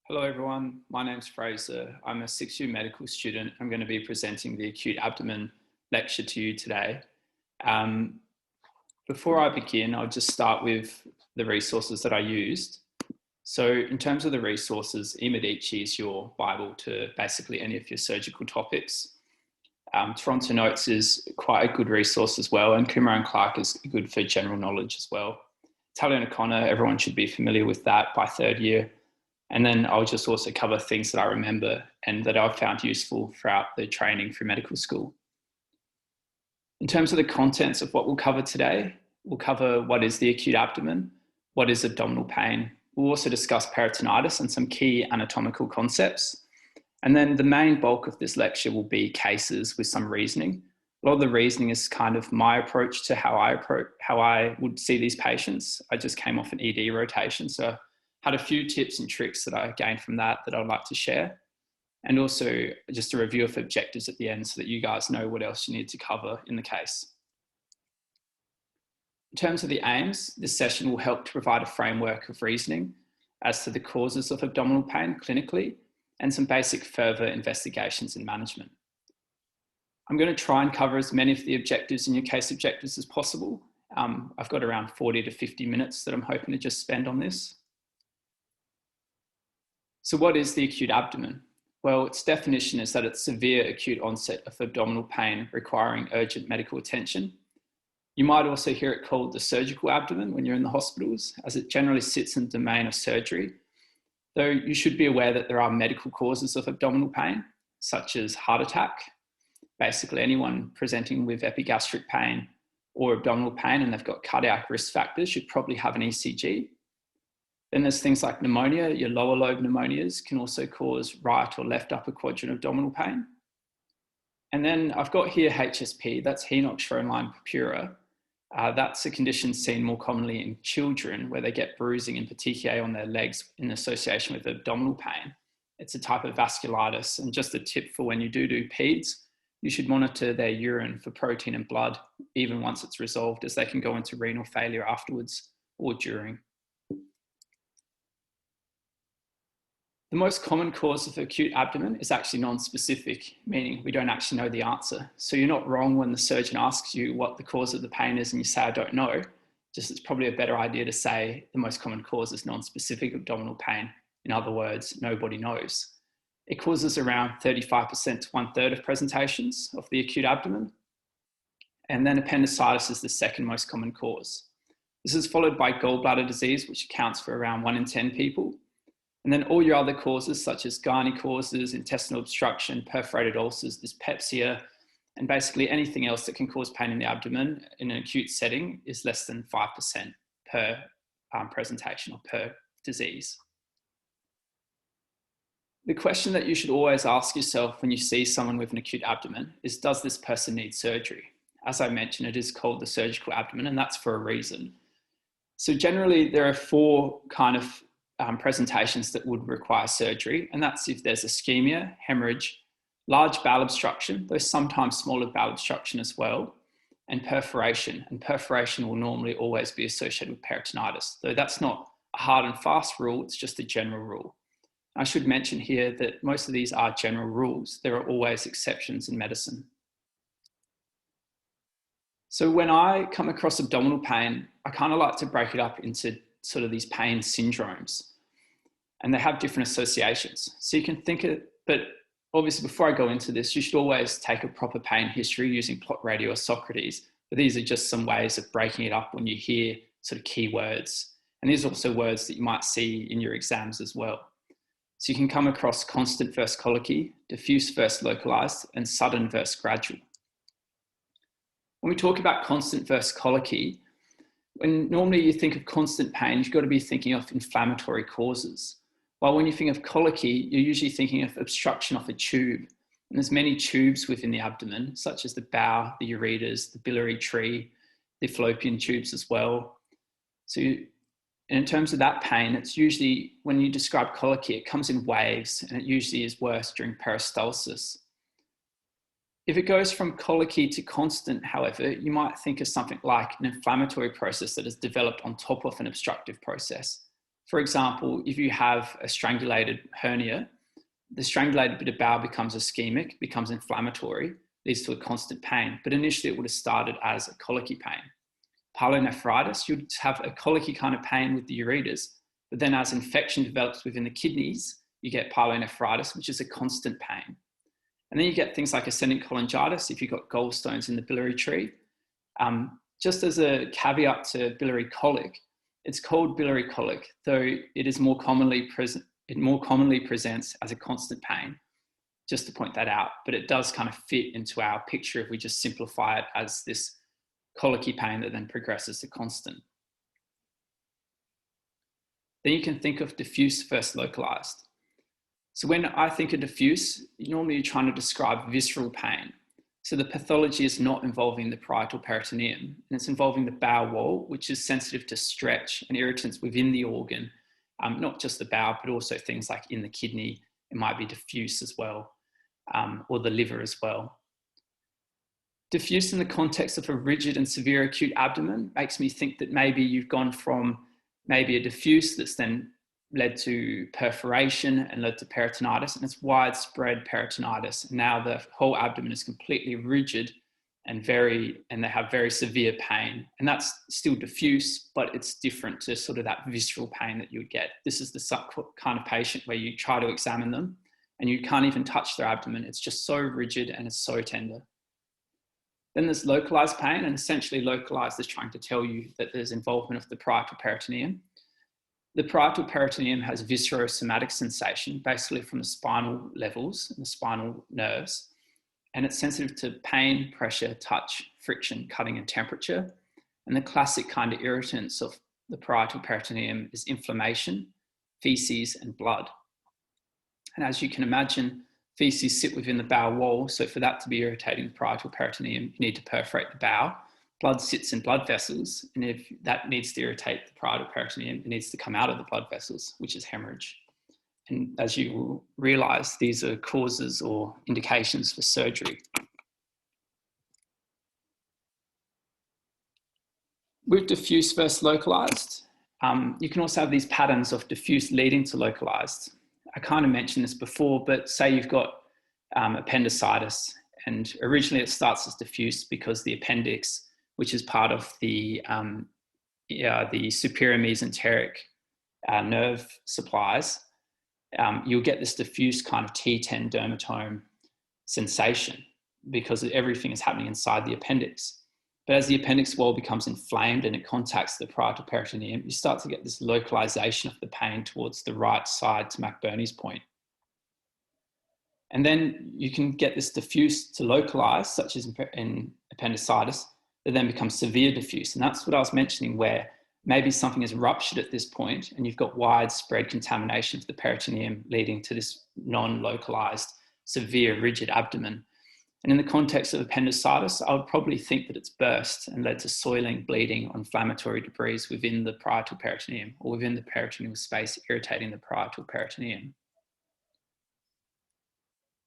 Hello everyone, my name's Fraser. I'm a 6-year medical student. I'm going to be presenting the acute abdomen lecture to you today. Before I begin, I'll just start with the resources that I used. So in terms of the resources, eMedici is your Bible to basically any of your surgical topics. Toronto Notes is quite a good resource as well, and Kumar and Clark is good for general knowledge as well. Tally and O'Connor, everyone should be familiar with that by third year. And then I'll just also cover things that I remember and that I've found useful throughout the training for medical school. In terms of the contents of what we'll cover today, we'll cover what is the acute abdomen, what is abdominal pain. We'll also discuss peritonitis and some key anatomical concepts. And then the main bulk of this lecture will be cases with some reasoning. A lot of the reasoning is kind of my approach to how I would see these patients. I just came off an ED rotation, so had a few tips and tricks that I gained from that I'd like to share. And also just a review of objectives at the end so that you guys know what else you need to cover in the case. In terms of the aims, this session will help to provide a framework of reasoning as to the causes of abdominal pain clinically and some basic further investigations and management. I'm going to try and cover as many of the objectives in your case objectives as possible. I've got around 40 to 50 minutes that I'm hoping to just spend on this. So what is the acute abdomen? Well, its definition is that it's severe acute onset of abdominal pain requiring urgent medical attention. You might also hear it called the surgical abdomen when you're in the hospitals, as it generally sits in the domain of surgery. Though you should be aware that there are medical causes of abdominal pain, such as heart attack. Basically anyone presenting with epigastric pain or abdominal pain and they've got cardiac risk factors should probably have an ECG. Then there's things like pneumonia. Your lower lobe pneumonias can also cause right or left upper quadrant abdominal pain. And then I've got here HSP, that's Henoch-Schönlein purpura. That's a condition seen more commonly in children where they get bruising and petechiae on their legs in association with abdominal pain. It's a type of vasculitis, and just a tip for when you do peds, you should monitor their urine for protein and blood even once it's resolved, as they can go into renal failure afterwards or during. The most common cause of acute abdomen is actually non-specific, meaning we don't actually know the answer. So you're not wrong when the surgeon asks you what the cause of the pain is and you say, I don't know. Just it's probably a better idea to say the most common cause is non-specific abdominal pain. In other words, nobody knows. It causes around 35% to 1/3 of presentations of the acute abdomen. And then appendicitis is the second most common cause. This is followed by gallbladder disease, which accounts for around 1 in 10 people. And then all your other causes, such as gynae causes, intestinal obstruction, perforated ulcers, dyspepsia, and basically anything else that can cause pain in the abdomen in an acute setting is less than 5% per presentation or per disease. The question that you should always ask yourself when you see someone with an acute abdomen is, does this person need surgery? As I mentioned, it is called the surgical abdomen, and that's for a reason. So generally, there are 4 kind of presentations that would require surgery, and that's if there's ischemia, hemorrhage, large bowel obstruction, though sometimes smaller bowel obstruction as well, and perforation. And perforation will normally always be associated with peritonitis, though that's not a hard and fast rule, it's just a general rule. I should mention here that most of these are general rules. There are always exceptions in medicine. So when I come across abdominal pain, I kind of like to break it up into sort of these pain syndromes, and they have different associations. So you can think of it, but obviously before I go into this, you should always take a proper pain history using plot radio or Socrates, but these are just some ways of breaking it up when you hear sort of key words. And these are also words that you might see in your exams as well. So you can come across constant versus colicky, diffuse versus localized, and sudden versus gradual. When we talk about constant versus colicky, when normally you think of constant pain, you've got to be thinking of inflammatory causes. While when you think of colicky, you're usually thinking of obstruction of a tube. And there's many tubes within the abdomen, such as the bowel, the ureters, the biliary tree, the fallopian tubes as well. So in terms of that pain, it's usually, when you describe colicky, it comes in waves, and it usually is worse during peristalsis. If it goes from colicky to constant, however, you might think of something like an inflammatory process that has developed on top of an obstructive process. For example, if you have a strangulated hernia, the strangulated bit of bowel becomes ischemic, becomes inflammatory, leads to a constant pain. But initially it would have started as a colicky pain. Pyelonephritis, you'd have a colicky kind of pain with the ureters, but then as infection develops within the kidneys, you get pyelonephritis, which is a constant pain. And then you get things like ascending cholangitis if you've got gallstones in the biliary tree. Just as a caveat to biliary colic, it's called biliary colic, though it is more commonly present. It more commonly presents as a constant pain, just to point that out, but it does kind of fit into our picture if we just simplify it as this colicky pain that then progresses to constant. Then you can think of diffuse versus localized. So when I think of diffuse, normally you're trying to describe visceral pain. So the pathology is not involving the parietal peritoneum, and it's involving the bowel wall, which is sensitive to stretch and irritants within the organ, not just the bowel, but also things like in the kidney. It might be diffuse as well, or the liver as well. Diffuse in the context of a rigid and severe acute abdomen makes me think that maybe you've gone from maybe a diffuse that's then led to perforation and led to peritonitis, and it's widespread peritonitis. And now the whole abdomen is completely rigid and they have very severe pain. And that's still diffuse, but it's different to sort of that visceral pain that you would get. This is the kind of patient where you try to examine them and you can't even touch their abdomen. It's just so rigid and it's so tender. Then there's localized pain, and essentially localized is trying to tell you that there's involvement of the parietal peritoneum. The parietal peritoneum has viscerosomatic sensation, basically from the spinal levels and the spinal nerves. And it's sensitive to pain, pressure, touch, friction, cutting, and temperature. And the classic kind of irritants of the parietal peritoneum is inflammation, feces, and blood. And as you can imagine, feces sit within the bowel wall. So for that to be irritating the parietal peritoneum, you need to perforate the bowel. Blood sits in blood vessels, and if that needs to irritate the parietal peritoneum, it needs to come out of the blood vessels, which is hemorrhage. And as you will realize, these are causes or indications for surgery. With diffuse versus localized, you can also have these patterns of diffuse leading to localized. I kind of mentioned this before, but say you've got appendicitis, and originally it starts as diffuse because the appendix, which is part of the superior mesenteric nerve supplies, you'll get this diffuse kind of T10 dermatome sensation because everything is happening inside the appendix. But as the appendix wall becomes inflamed and it contacts the parietal peritoneum, you start to get this localization of the pain towards the right side to McBurney's point. And then you can get this diffuse to localized, such as in appendicitis, that then becomes severe diffuse. And that's what I was mentioning, where maybe something is ruptured at this point and you've got widespread contamination of the peritoneum leading to this non-localized, severe, rigid abdomen. And in the context of appendicitis, I would probably think that it's burst and led to soiling, bleeding, or inflammatory debris within the parietal peritoneum or within the peritoneal space, irritating the parietal peritoneum.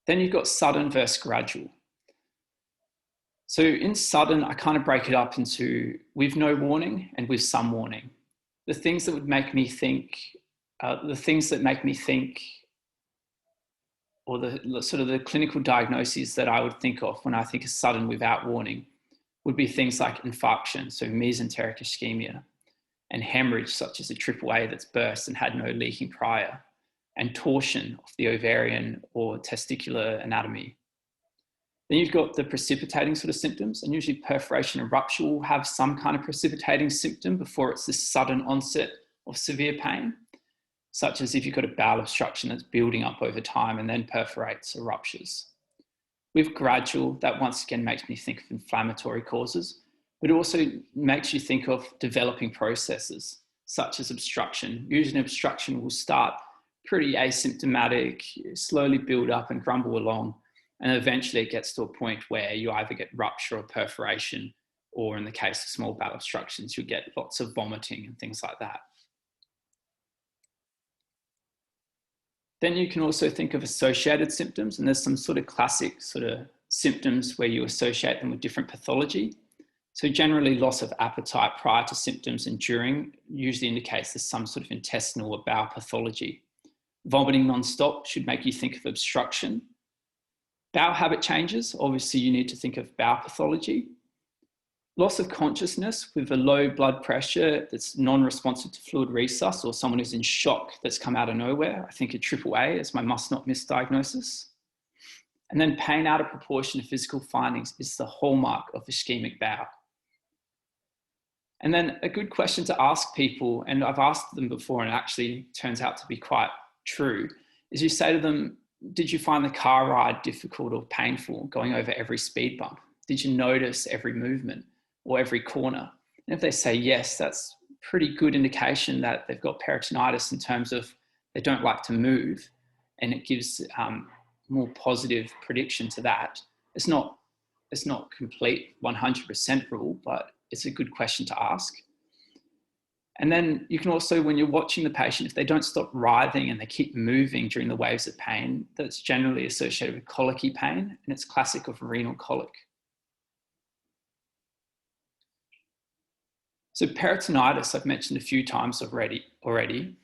Then you've got sudden versus gradual. So in sudden, I kind of break it up into with no warning and with some warning. The things that would make me think, or the sort of the clinical diagnoses that I would think of when I think of sudden without warning would be things like infarction, so mesenteric ischemia, and hemorrhage, such as a AAA that's burst and had no leaking prior, and torsion of the ovarian or testicular anatomy. Then you've got the precipitating sort of symptoms, and usually perforation and rupture will have some kind of precipitating symptom before it's this sudden onset of severe pain, such as if you've got a bowel obstruction that's building up over time and then perforates or ruptures. With gradual, that once again makes me think of inflammatory causes, but it also makes you think of developing processes, such as obstruction. Usually obstruction will start pretty asymptomatic, slowly build up and grumble along, and eventually it gets to a point where you either get rupture or perforation, or in the case of small bowel obstructions, you'll get lots of vomiting and things like that. Then you can also think of associated symptoms, and there's some sort of classic sort of symptoms where you associate them with different pathology. So generally loss of appetite prior to symptoms and during usually indicates there's some sort of intestinal or bowel pathology. Vomiting non-stop should make you think of obstruction. Bowel habit changes, obviously you need to think of bowel pathology. Loss of consciousness with a low blood pressure that's non-responsive to fluid resus, or someone who's in shock that's come out of nowhere. I think a AAA is my must not miss diagnosis. And then pain out of proportion to physical findings is the hallmark of ischemic bowel. And then a good question to ask people, and I've asked them before and it actually turns out to be quite true, is you say to them, did you find the car ride difficult or painful going over every speed bump? Did you notice every movement or every corner? And if they say yes, that's pretty good indication that they've got peritonitis in terms of they don't like to move, and it gives more positive prediction to that. It's not complete 100% rule, but it's a good question to ask. And then you can also, when you're watching the patient, if they don't stop writhing and they keep moving during the waves of pain, that's generally associated with colicky pain, and it's classic of renal colic. So peritonitis, I've mentioned a few times already,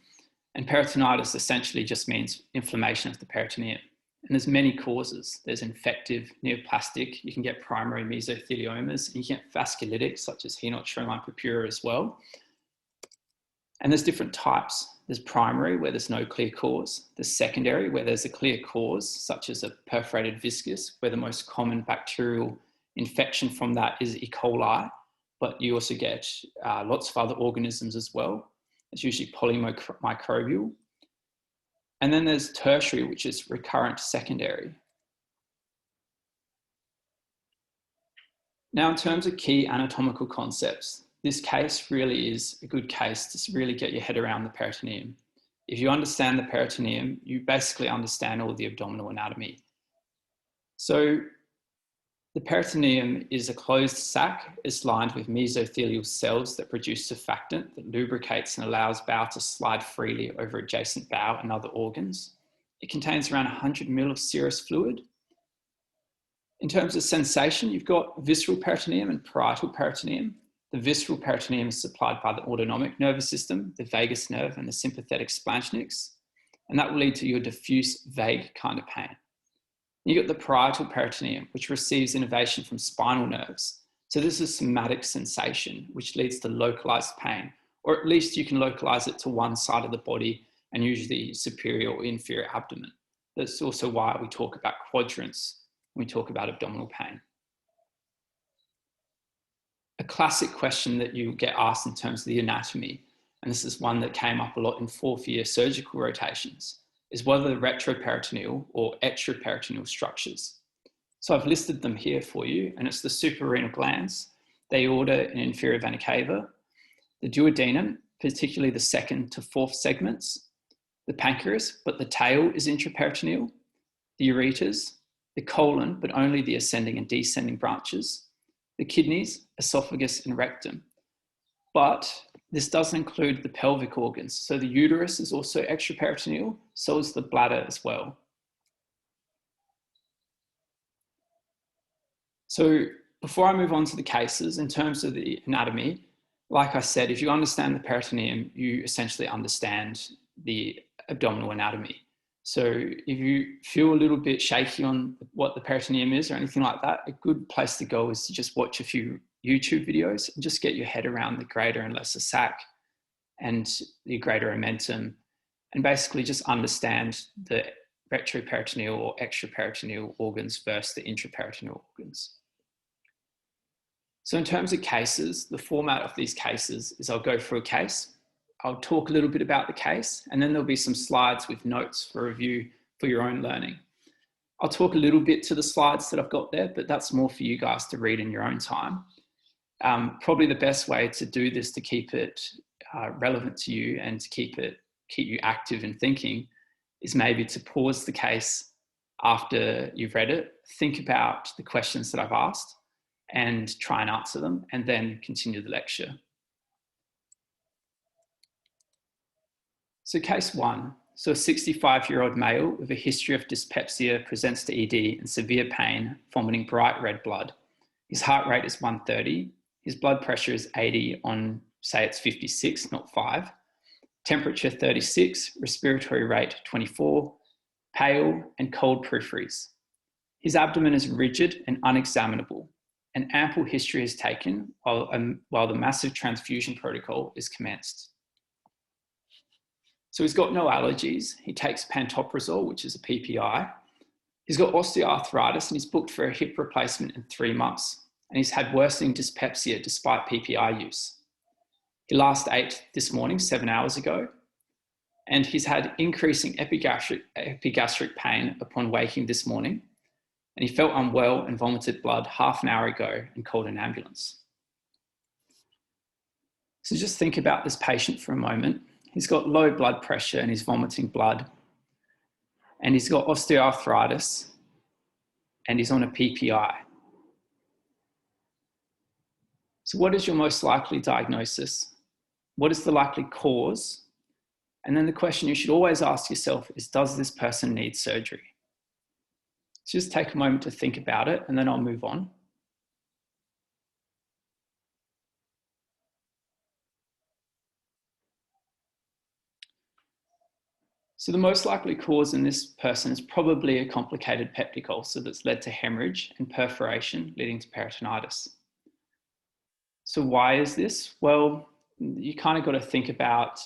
and peritonitis essentially just means inflammation of the peritoneum. And there's many causes. There's infective, neoplastic, you can get primary mesotheliomas, and you can get vasculitic, such as henoch-shoreline purpura as well. And there's different types. There's primary, where there's no clear cause. There's secondary, where there's a clear cause, such as a perforated viscus, where the most common bacterial infection from that is E. coli, but you also get lots of other organisms as well. It's usually polymicrobial. And then there's tertiary, which is recurrent secondary. Now, in terms of key anatomical concepts, this case really is a good case to really get your head around the peritoneum. If you understand the peritoneum, you basically understand all the abdominal anatomy. So the peritoneum is a closed sac. It's lined with mesothelial cells that produce surfactant that lubricates and allows bowel to slide freely over adjacent bowel and other organs. It contains around 100 ml of serous fluid. In terms of sensation, you've got visceral peritoneum and parietal peritoneum. The visceral peritoneum is supplied by the autonomic nervous system, the vagus nerve, and the sympathetic splanchnics, and that will lead to your diffuse, vague kind of pain. You got the parietal peritoneum, which receives innervation from spinal nerves. So this is somatic sensation, which leads to localized pain, or at least you can localize it to one side of the body, and usually superior or inferior abdomen. That's also why we talk about quadrants when we talk about abdominal pain. A classic question that you get asked in terms of the anatomy, and this is one that came up a lot in fourth year surgical rotations, is what are the retroperitoneal or extraperitoneal structures? So I've listed them here for you, and it's the suprarenal glands, the aorta and inferior vena cava, the duodenum, particularly the second to fourth segments, the pancreas, but the tail is intraperitoneal, the ureters, the colon, but only the ascending and descending branches, the kidneys, esophagus, and rectum. But this does include the pelvic organs. So the uterus is also extraperitoneal, so is the bladder as well. So before I move on to the cases, in terms of the anatomy, like I said, if you understand the peritoneum, you essentially understand the abdominal anatomy. So if you feel a little bit shaky on what the peritoneum is or anything like that, a good place to go is to just watch a few YouTube videos and just get your head around the greater and lesser sac and the greater omentum, and basically just understand the retroperitoneal or extraperitoneal organs versus the intraperitoneal organs. So in terms of cases, the format of these cases is I'll go through a case, I'll talk a little bit about the case, and then there'll be some slides with notes for review for your own learning. I'll talk a little bit to the slides that I've got there, but that's more for you guys to read in your own time. Probably the best way to do this to keep it relevant to you and to keep you active and thinking is maybe to pause the case after you've read it, think about the questions that I've asked and try and answer them, and then continue the lecture. So case one, so a 65-year-old male with a history of dyspepsia presents to ED and severe pain, vomiting bright red blood. His heart rate is 130. His blood pressure is 80 on, say it's 56, not 5. Temperature 36, respiratory rate 24, pale and cold peripheries. His abdomen is rigid and unexaminable. An ample history is taken while the massive transfusion protocol is commenced. So he's got no allergies. He takes pantoprazole, which is a PPI. He's got osteoarthritis and he's booked for a hip replacement in 3 months. And he's had worsening dyspepsia despite PPI use. He last ate this morning, 7 hours ago. And he's had increasing epigastric pain upon waking this morning. And he felt unwell and vomited blood half an hour ago and called an ambulance. So just think about this patient for a moment. He's got low blood pressure and he's vomiting blood. And he's got osteoarthritis and he's on a PPI. So what is your most likely diagnosis? What is the likely cause? And then the question you should always ask yourself is, does this person need surgery? So just take a moment to think about it and then I'll move on. So the most likely cause in this person is probably a complicated peptic ulcer that's led to hemorrhage and perforation leading to peritonitis. So why is this? Well, you kind of got to think about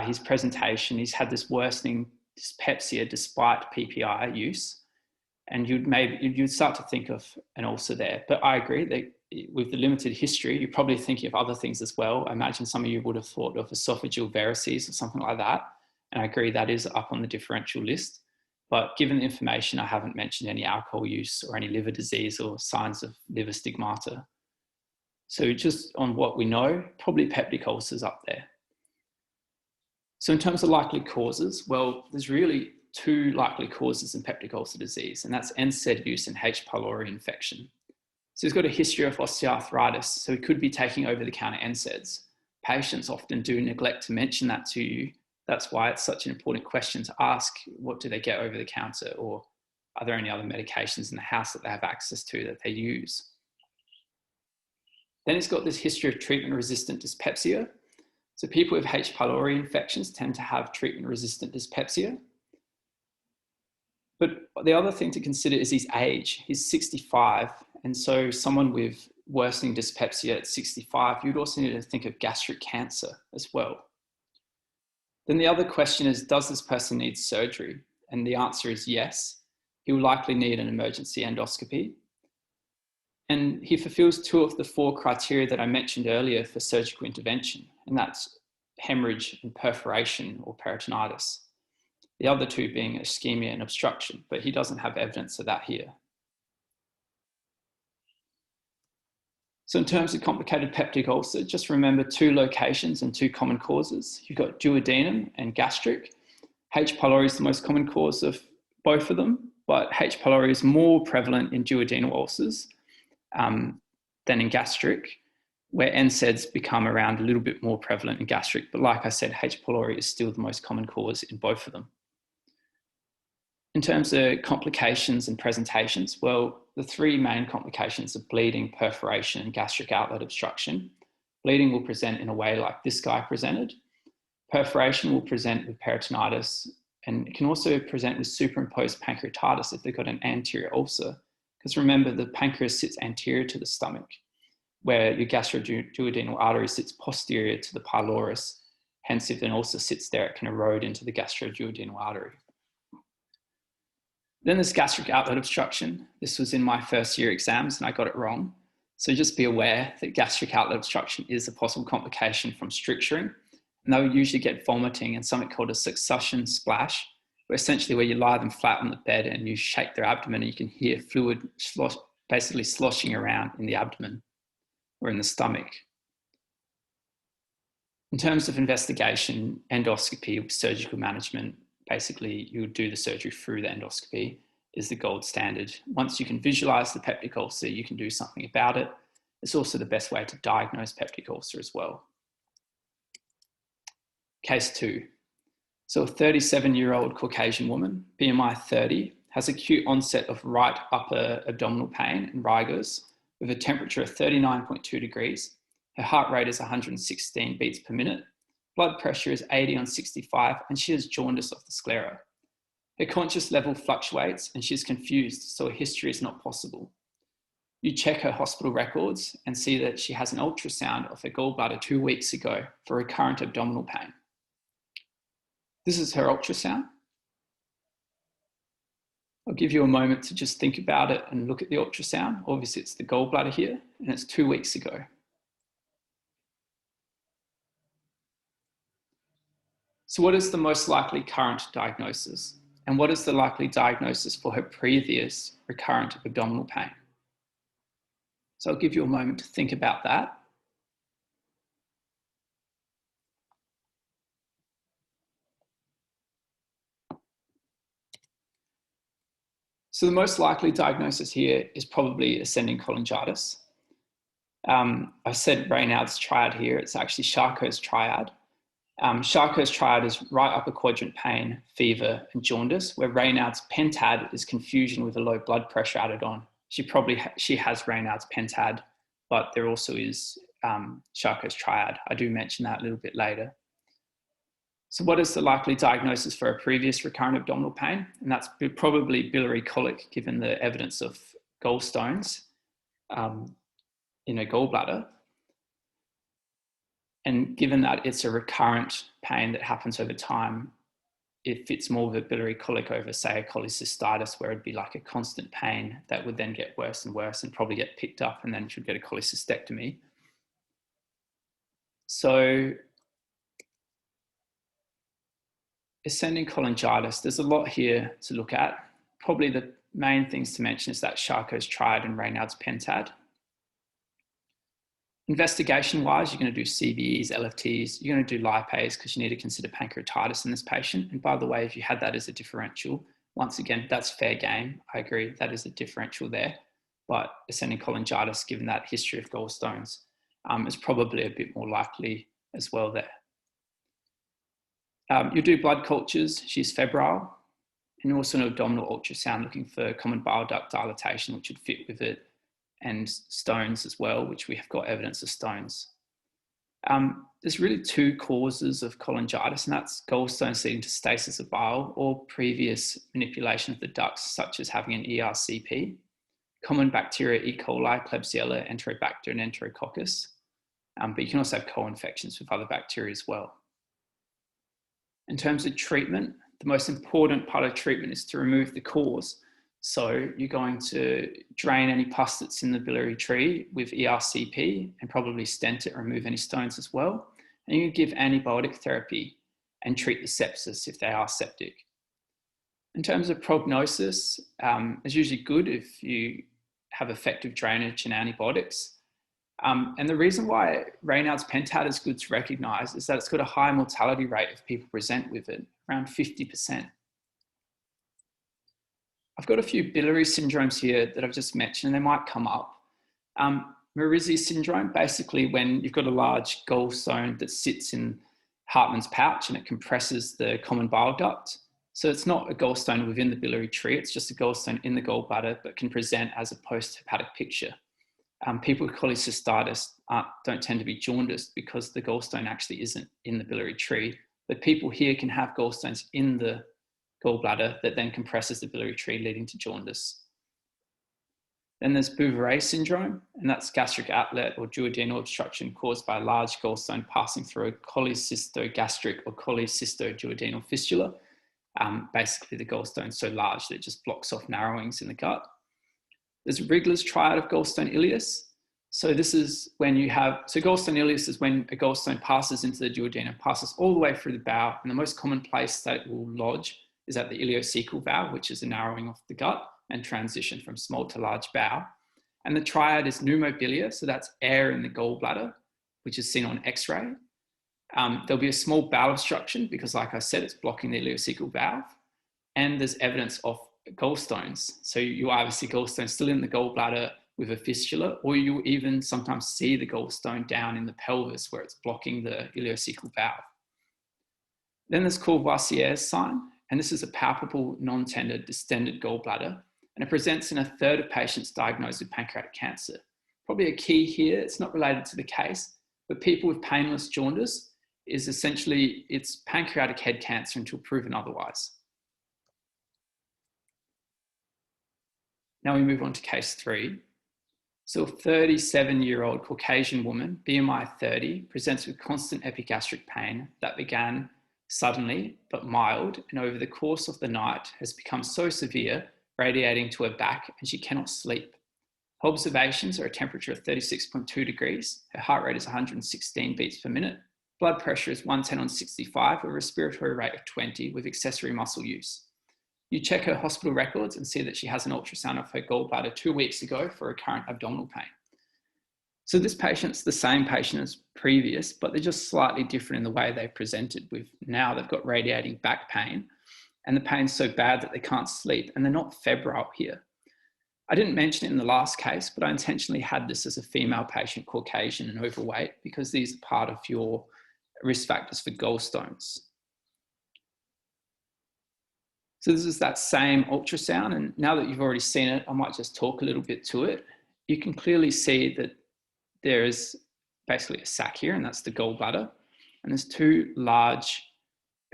his presentation. He's had this worsening dyspepsia despite PPI use, and you'd start to think of an ulcer there. But I agree that with the limited history, you're probably thinking of other things as well. I imagine some of you would have thought of esophageal varices or something like that. And I agree that is up on the differential list. But given the information, I haven't mentioned any alcohol use or any liver disease or signs of liver stigmata. So just on what we know, probably peptic ulcers up there. So in terms of likely causes, well, there's really 2 likely causes in peptic ulcer disease, and that's NSAID use and H. pylori infection. So he's got a history of osteoarthritis, so he could be taking over-the-counter NSAIDs. Patients often do neglect to mention that to you. That's why it's such an important question to ask. What do they get over the counter, or are there any other medications in the house that they have access to that they use? Then he's got this history of treatment-resistant dyspepsia. So people with H. pylori infections tend to have treatment-resistant dyspepsia. But the other thing to consider is his age. He's 65, and so someone with worsening dyspepsia at 65, you'd also need to think of gastric cancer as well. Then the other question is, does this person need surgery? And the answer is yes. He will likely need an emergency endoscopy. And he fulfills 2 of the 4 criteria that I mentioned earlier for surgical intervention, and that's hemorrhage and perforation or peritonitis. The other 2 being ischemia and obstruction, but he doesn't have evidence of that here. So in terms of complicated peptic ulcer, just remember 2 locations and 2 common causes. You've got duodenum and gastric. H. pylori is the most common cause of both of them, but H. pylori is more prevalent in duodenal ulcers than in gastric, where NSAIDs become around a little bit more prevalent in gastric. But like I said, H. pylori is still the most common cause in both of them. In terms of complications and presentations, well, the 3 main complications are bleeding, perforation, and gastric outlet obstruction. Bleeding will present in a way like this guy presented. Perforation will present with peritonitis, and it can also present with superimposed pancreatitis if they've got an anterior ulcer. Because remember, the pancreas sits anterior to the stomach, where your gastroduodenal artery sits posterior to the pylorus. Hence, if an ulcer sits there, it can erode into the gastroduodenal artery. Then there's gastric outlet obstruction. This was in my first year exams and I got it wrong. So just be aware that gastric outlet obstruction is a possible complication from stricturing. And they'll usually get vomiting and something called a succussion splash, where essentially where you lie them flat on the bed and you shake their abdomen and you can hear fluid basically sloshing around in the abdomen or in the stomach. In terms of investigation, endoscopy, surgical management, basically you would do the surgery through the endoscopy is the gold standard. Once you can visualize the peptic ulcer, you can do something about it. It's also the best way to diagnose peptic ulcer as well. Case 2. So a 37-year-old Caucasian woman, BMI 30, has acute onset of right upper abdominal pain and rigors with a temperature of 39.2 degrees. Her heart rate is 116 beats per minute. Blood pressure is 80/65, and she has jaundice of the sclera. Her conscious level fluctuates and she's confused, so a history is not possible. You check her hospital records and see that she has an ultrasound of her gallbladder 2 weeks ago for recurrent abdominal pain. This is her ultrasound. I'll give you a moment to just think about it and look at the ultrasound. Obviously, it's the gallbladder here, and it's 2 weeks ago. So what is the most likely current diagnosis? And what is the likely diagnosis for her previous recurrent abdominal pain? So I'll give you a moment to think about that. So the most likely diagnosis here is probably ascending cholangitis. I said Raynaud's triad here, it's actually Charcot's triad. Charcot's triad is right upper quadrant pain, fever, and jaundice, where Raynaud's pentad is confusion with a low blood pressure added on. She has Raynaud's pentad, but there also is Charcot's triad. I do mention that a little bit later. So what is the likely diagnosis for a previous recurrent abdominal pain? And that's probably biliary colic, given the evidence of gallstones in a gallbladder. And given that it's a recurrent pain that happens over time, it fits more with a biliary colic over, say, a cholecystitis, where it'd be like a constant pain that would then get worse and worse and probably get picked up and then should get a cholecystectomy. So ascending cholangitis, there's a lot here to look at. Probably the main things to mention is that Charcot's triad and Raynaud's pentad. Investigation-wise, you're going to do CVEs, LFTs, you're going to do lipase because you need to consider pancreatitis in this patient. And by the way, if you had that as a differential, once again, that's fair game. I agree, that is a differential there. But ascending cholangitis, given that history of gallstones, is probably a bit more likely as well there. You do blood cultures, she's febrile, and also an abdominal ultrasound looking for common bile duct dilatation, which would fit with it, and stones as well, which we have got evidence of stones. There's really two causes of cholangitis, and that's gallstones leading to stasis of bile or previous manipulation of the ducts, such as having an ERCP. Common bacteria, E. coli, Klebsiella, Enterobacter, and Enterococcus. But you can also have co-infections with other bacteria as well. In terms of treatment, the most important part of treatment is to remove the cause. So you're going to drain any pus that's in the biliary tree with ERCP and probably stent it, remove any stones as well. And you give antibiotic therapy and treat the sepsis if they are septic. In terms of prognosis, it's usually good if you have effective drainage and antibiotics. And the reason why Raynaud's pentad is good to recognise is that it's got a high mortality rate if people present with it, around 50%. I've got a few biliary syndromes here that I've just mentioned, they might come up. Merizzi syndrome, basically when you've got a large gallstone that sits in Hartmann's pouch and it compresses the common bile duct. So it's not a gallstone within the biliary tree, it's just a gallstone in the gallbladder, but can present as a post-hepatic picture. People with cholecystitis don't tend to be jaundiced because the gallstone actually isn't in the biliary tree, but people here can have gallstones in the gallbladder that then compresses the biliary tree, leading to jaundice. Then there's Bouveret syndrome, and that's gastric outlet or duodenal obstruction caused by a large gallstone passing through a cholecystogastric or cholecystoduodenal fistula. Basically, the gallstone's so large that it just blocks off narrowings in the gut. There's Rigler's triad of gallstone ileus. So this is when you have, so gallstone ileus is when a gallstone passes into the duodenum, passes all the way through the bowel, and the most common place that it will lodge is at the ileocecal valve, which is a narrowing of the gut and transition from small to large bowel. And the triad is pneumobilia, so that's air in the gallbladder, which is seen on X-ray. There'll be a small bowel obstruction because, like I said, it's blocking the ileocecal valve. And there's evidence of gallstones. So you either see gallstones still in the gallbladder with a fistula, or you even sometimes see the gallstone down in the pelvis where it's blocking the ileocecal valve. Then there's Courvoisier's sign, and this is a palpable, non-tender, distended gallbladder, and it presents in a third of patients diagnosed with pancreatic cancer. probably a key here, it's not related to the case, but people with painless jaundice is essentially, it's pancreatic head cancer until proven otherwise. Now we move on to case 3. So a 37-year-old Caucasian woman, BMI 30, presents with constant epigastric pain that began suddenly but mild, and over the course of the night has become so severe, radiating to her back, and she cannot sleep. Her observations are a temperature of 36.2 degrees, her heart rate is 116 beats per minute, blood pressure is 110/65, a respiratory rate of 20 with accessory muscle use. You check her hospital records and see that she has an ultrasound of her gallbladder 2 weeks ago for recurrent abdominal pain. So this patient's the same patient as previous, but they're just slightly different in the way they presented. With now they've got radiating back pain, and the pain's so bad that they can't sleep, and they're not febrile here. I didn't mention it in the last case, but I intentionally had this as a female patient, Caucasian and overweight, because these are part of your risk factors for gallstones. So this is that same ultrasound, and now that you've already seen it, I might just talk a little bit to it. You can clearly see that there is basically a sac here, and that's the gallbladder, and there's 2 large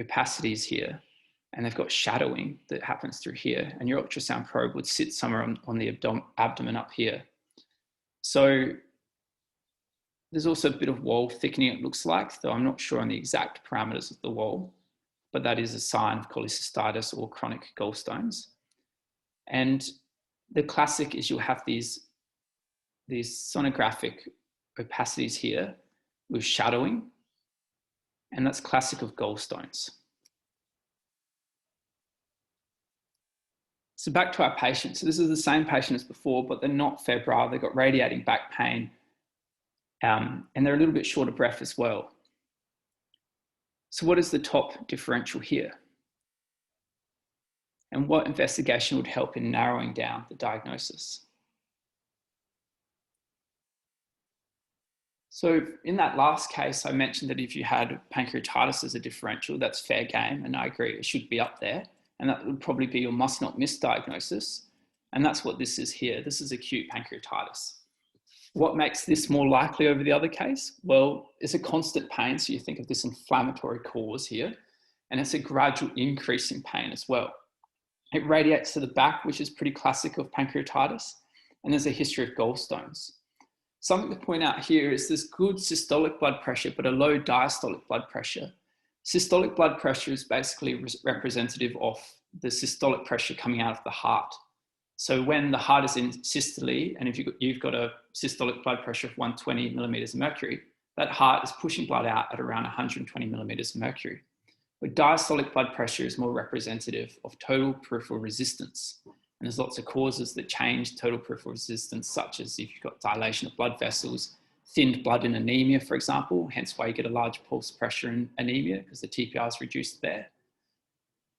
opacities here, and they've got shadowing that happens through here, and your ultrasound probe would sit somewhere on the abdomen up here. So there's also a bit of wall thickening, it looks like, though I'm not sure on the exact parameters of the wall, but that is a sign of cholecystitis or chronic gallstones. And the classic is you'll have these sonographic opacities here with shadowing, and that's classic of gallstones. So back to our patient. So this is the same patient as before, but they're not febrile. They've got radiating back pain, and they're a little bit short of breath as well. So what is the top differential here? And what investigation would help in narrowing down the diagnosis? So in that last case, I mentioned that if you had pancreatitis as a differential, that's fair game, and I agree, it should be up there. And that would probably be your must not miss diagnosis. And that's what this is here. This is acute pancreatitis. What makes this more likely over the other case? Well, it's a constant pain. So you think of this inflammatory cause here, and it's a gradual increase in pain as well. It radiates to the back, which is pretty classic of pancreatitis. And there's a history of gallstones. Something to point out here is there's good systolic blood pressure, but a low diastolic blood pressure. Systolic blood pressure is basically representative of the systolic pressure coming out of the heart. So when the heart is in systole, and if you've got a systolic blood pressure of 120 millimeters of mercury, that heart is pushing blood out at around 120 millimeters of mercury. But diastolic blood pressure is more representative of total peripheral resistance. And there's lots of causes that change total peripheral resistance, such as if you've got dilation of blood vessels, thinned blood in anemia, for example, hence why you get a large pulse pressure in anemia because the TPR is reduced there.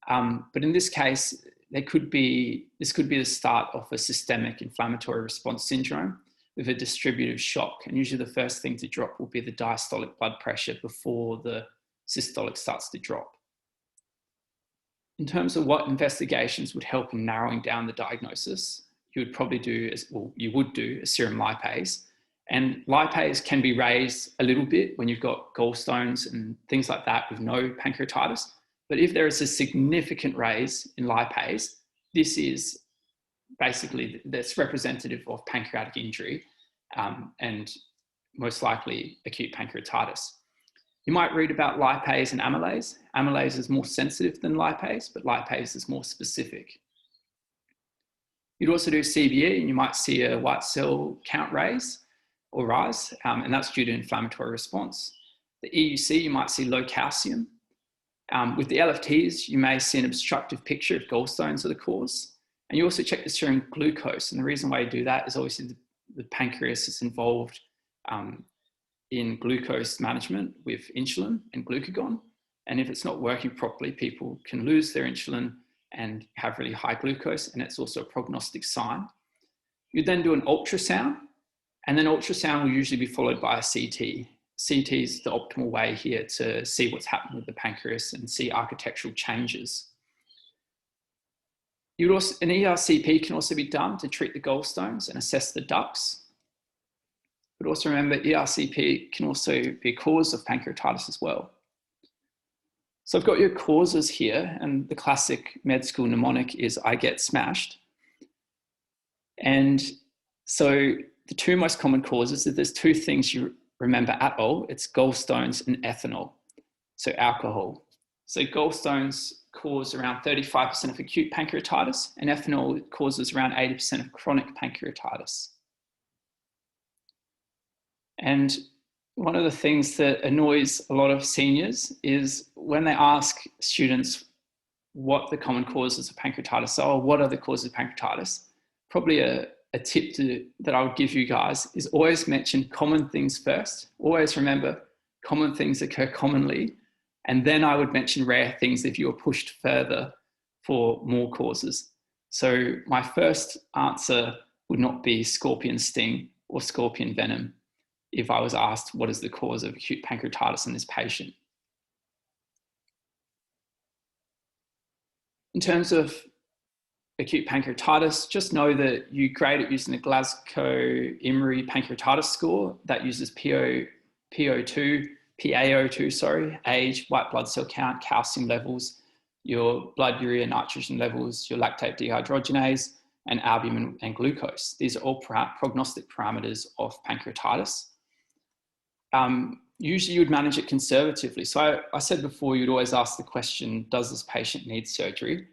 But in this case, this could be the start of a systemic inflammatory response syndrome with a distributive shock. And usually the first thing to drop will be the diastolic blood pressure before the systolic starts to drop. In terms of what investigations would help in narrowing down the diagnosis, you would probably do, you would do a serum lipase. And lipase can be raised a little bit when you've got gallstones and things like that with no pancreatitis. But if there is a significant raise in lipase, this is basically, that's representative of pancreatic injury and most likely acute pancreatitis. You might read about lipase and amylase. Amylase is more sensitive than lipase, but lipase is more specific. You'd also do CBE, and you might see a white cell count rise, and that's due to inflammatory response. The EUC, you might see low calcium. With the LFTs, you may see an obstructive picture if gallstones are the cause. And you also check the serum glucose. And the reason why you do that is obviously the pancreas is involved in glucose management with insulin and glucagon. And if it's not working properly, people can lose their insulin and have really high glucose. And it's also a prognostic sign. You then do an ultrasound, and then ultrasound will usually be followed by a CT. CT is the optimal way here to see what's happening with the pancreas and see architectural changes. An ERCP can also be done to treat the gallstones and assess the ducts. but also remember ERCP can also be a cause of pancreatitis as well. So I've got your causes here, and the classic med school mnemonic is I get smashed. And so the two most common causes, if there's two things you remember at all, it's gallstones and ethanol, so alcohol. So gallstones cause around 35% of acute pancreatitis, and ethanol causes around 80% of chronic pancreatitis. And one of the things that annoys a lot of seniors is when they ask students what the common causes of pancreatitis are, or what are the causes of pancreatitis, probably a tip that I would give you guys is always mention common things first. Always remember common things occur commonly. And then I would mention rare things if you were pushed further for more causes. So my first answer would not be scorpion sting or scorpion venom if I was asked what is the cause of acute pancreatitis in this patient. In terms of acute pancreatitis, just know that you grade it using the Glasgow-Emery pancreatitis score that uses PaO2, age, white blood cell count, calcium levels, your blood urea nitrogen levels, your lactate dehydrogenase, and albumin and glucose. These are all prognostic parameters of pancreatitis. Usually you would manage it conservatively. So I said before, you'd always ask the question, does this patient need surgery?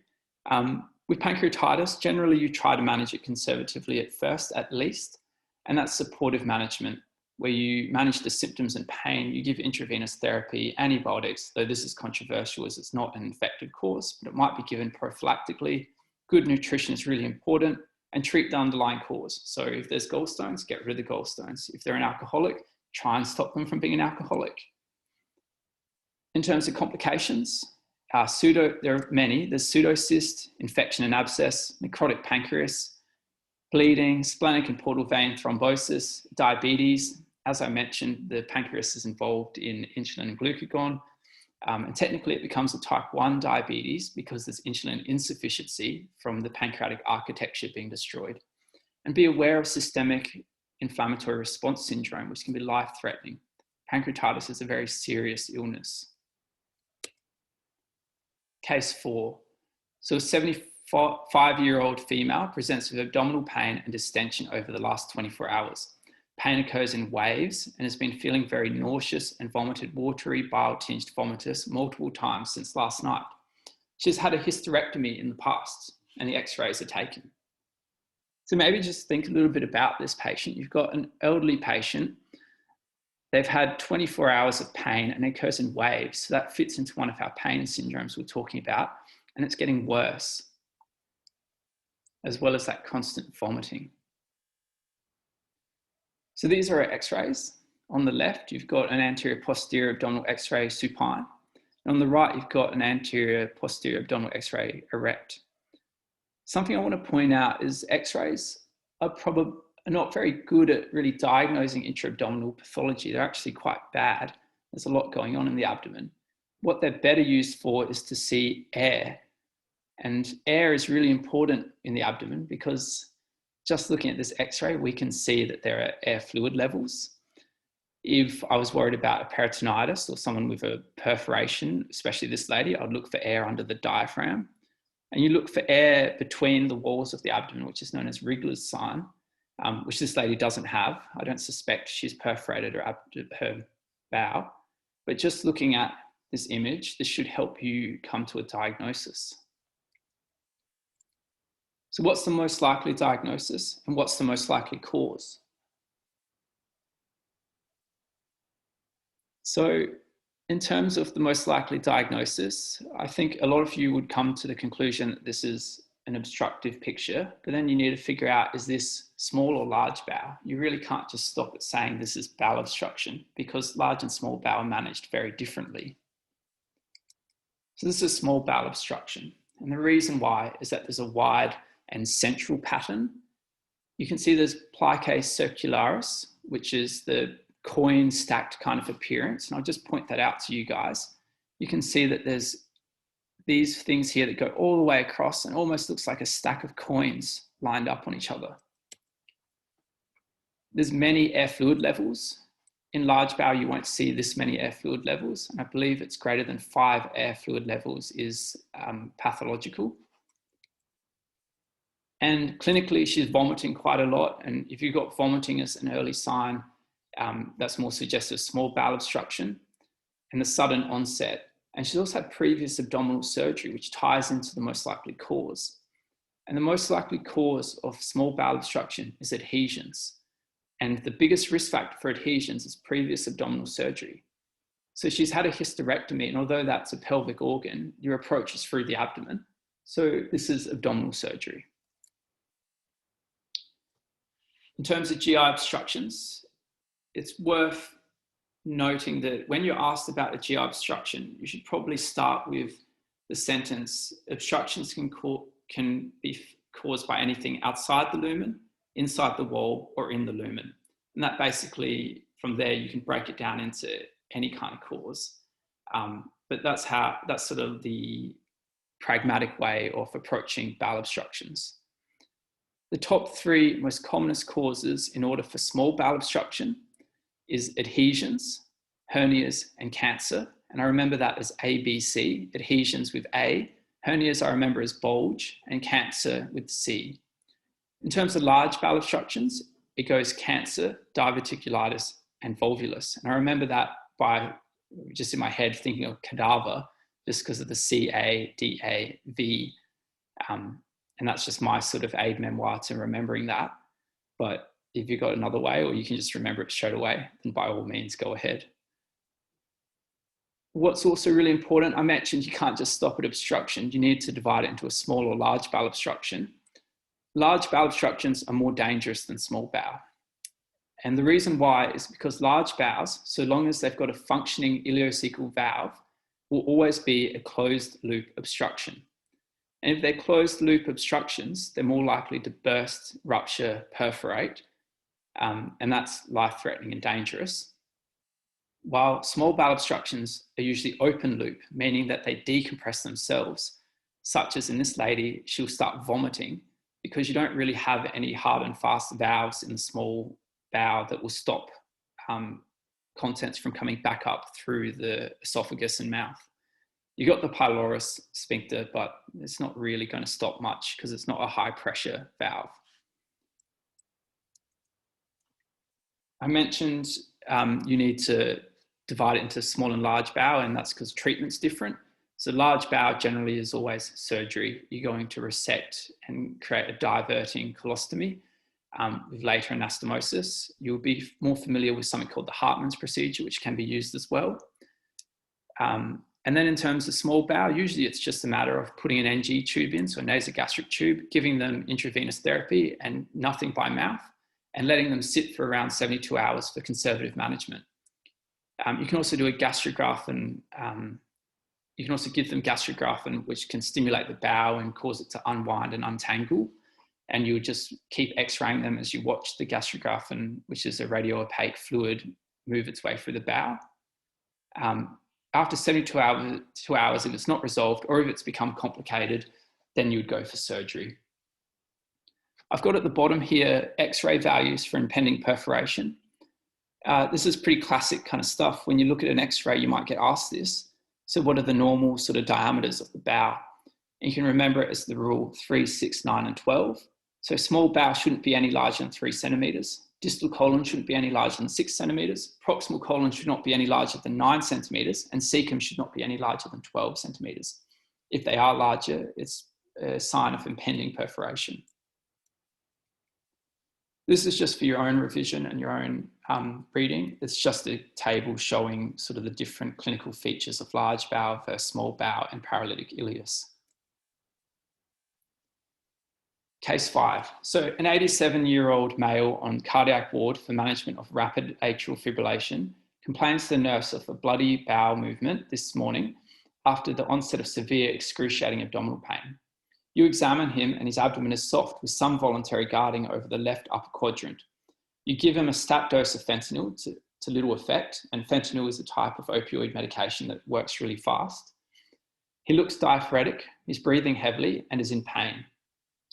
With pancreatitis, generally you try to manage it conservatively at first, at least, and that's supportive management, where you manage the symptoms and pain, you give intravenous therapy, antibiotics, though this is controversial as it's not an infected cause, but it might be given prophylactically. Good nutrition is really important, and treat the underlying cause. So if there's gallstones, get rid of the gallstones. If they're an alcoholic, try and stop them from being an alcoholic. In terms of complications, there are many. There's pseudocyst, infection and abscess, necrotic pancreas, bleeding, splenic and portal vein thrombosis, diabetes. As I mentioned, the pancreas is involved in insulin and glucagon. And technically it becomes a type 1 diabetes because there's insulin insufficiency from the pancreatic architecture being destroyed. And be aware of systemic inflammatory response syndrome, which can be life-threatening. Pancreatitis is a very serious illness. Case 4. So a 75-year-old female presents with abdominal pain and distension over the last 24 hours. Pain occurs in waves and has been feeling very nauseous and vomited watery, bile-tinged vomitus multiple times since last night. She's had a hysterectomy in the past and the x-rays are taken. So maybe just think a little bit about this patient. You've got an elderly patient. They've had 24 hours of pain and it occurs in waves. So that fits into one of our pain syndromes we're talking about, and it's getting worse, as well as that constant vomiting. So these are our x-rays. On the left, you've got an anterior posterior abdominal x-ray supine. And on the right, you've got an anterior posterior abdominal x-ray erect. Something I want to point out is x-rays are not very good at really diagnosing intra-abdominal pathology. They're actually quite bad. There's a lot going on in the abdomen. What they're better used for is to see air. And air is really important in the abdomen because just looking at this x-ray, we can see that there are air fluid levels. If I was worried about a peritonitis or someone with a perforation, especially this lady, I'd look for air under the diaphragm. And you look for air between the walls of the abdomen, which is known as Wriggler's sign, which this lady doesn't have. I don't suspect she's perforated her bowel, but just looking at this image, this should help you come to a diagnosis. So what's the most likely diagnosis and what's the most likely cause? So in terms of the most likely diagnosis, I think a lot of you would come to the conclusion that this is an obstructive picture, but then you need to figure out, is this small or large bowel? You really can't just stop at saying this is bowel obstruction because large and small bowel are managed very differently. So this is small bowel obstruction. And the reason why is that there's a wide and central pattern. You can see there's plicae circularis, which is the coin stacked kind of appearance. And I'll just point that out to you guys. You can see that there's these things here that go all the way across and almost looks like a stack of coins lined up on each other. There's many air fluid levels. In large bowel, you won't see this many air fluid levels. And I believe it's greater than 5 air fluid levels is pathological. And clinically, she's vomiting quite a lot. And if you've got vomiting as an early sign, that's more suggestive of small bowel obstruction and the sudden onset. And she's also had previous abdominal surgery, which ties into the most likely cause. And the most likely cause of small bowel obstruction is adhesions. And the biggest risk factor for adhesions is previous abdominal surgery. So she's had a hysterectomy, and although that's a pelvic organ, your approach is through the abdomen. So this is abdominal surgery. In terms of GI obstructions, it's worth noting that when you're asked about a GI obstruction, you should probably start with the sentence, obstructions can be caused by anything outside the lumen, inside the wall, or in the lumen. And that basically, from there, you can break it down into any kind of cause. But that's sort of the pragmatic way of approaching bowel obstructions. The top 3 most commonest causes in order for small bowel obstruction is adhesions, hernias, and cancer. And I remember that as ABC, adhesions with A, hernias I remember as bulge, and cancer with C. In terms of large bowel obstructions, it goes cancer, diverticulitis, and volvulus. And I remember that by just in my head thinking of cadaver, just because of the C-A-D-A-V. And that's just my sort of aid memoir to remembering that. But if you've got another way, or you can just remember it straight away, then by all means, go ahead. What's also really important, I mentioned you can't just stop at obstruction. You need to divide it into a small or large bowel obstruction. Large bowel obstructions are more dangerous than small bowel. And the reason why is because large bowels, so long as they've got a functioning ileocecal valve, will always be a closed loop obstruction. And if they're closed loop obstructions, they're more likely to burst, rupture, perforate, and that's life-threatening and dangerous. While small bowel obstructions are usually open loop, meaning that they decompress themselves, such as in this lady, she'll start vomiting because you don't really have any hard and fast valves in the small bowel that will stop contents from coming back up through the esophagus and mouth. You got the pylorus sphincter, but it's not really going to stop much because it's not a high pressure valve. I mentioned you need to divide it into small and large bowel, and that's because treatment's different. So large bowel generally is always surgery. You're going to resect and create a diverting colostomy with later anastomosis. You'll be more familiar with something called the Hartmann's procedure, which can be used as well. And then in terms of small bowel, usually it's just a matter of putting an NG tube in, so a nasogastric tube, giving them intravenous therapy and nothing by mouth, and letting them sit for around 72 hours for conservative management. You can also do a gastrographin. You can also give them gastrographin, which can stimulate the bowel and cause it to unwind and untangle. And you would just keep x-raying them as you watch the gastrographin, which is a radio-opaque fluid, move its way through the bowel. After 72 hours, if it's not resolved or if it's become complicated, then you would go for surgery. I've got at the bottom here x-ray values for impending perforation. This is pretty classic kind of stuff. When you look at an x-ray, you might get asked this. So what are the normal sort of diameters of the bowel? And you can remember it as the rule 3, 6, 9, and 12. So small bowel shouldn't be any larger than 3 centimeters. Distal colon shouldn't be any larger than 6 centimeters. Proximal colon should not be any larger than 9 centimeters. And cecum should not be any larger than 12 centimeters. If they are larger, it's a sign of impending perforation. This is just for your own revision and your own reading. It's just a table showing sort of the different clinical features of large bowel versus small bowel and paralytic ileus. Case 5. So an 87-year-old male on cardiac ward for management of rapid atrial fibrillation complains to the nurse of a bloody bowel movement this morning after the onset of severe excruciating abdominal pain. You examine him and his abdomen is soft with some voluntary guarding over the left upper quadrant. You give him a stat dose of fentanyl to little effect, and fentanyl is a type of opioid medication that works really fast. He looks diaphoretic, he's breathing heavily and is in pain.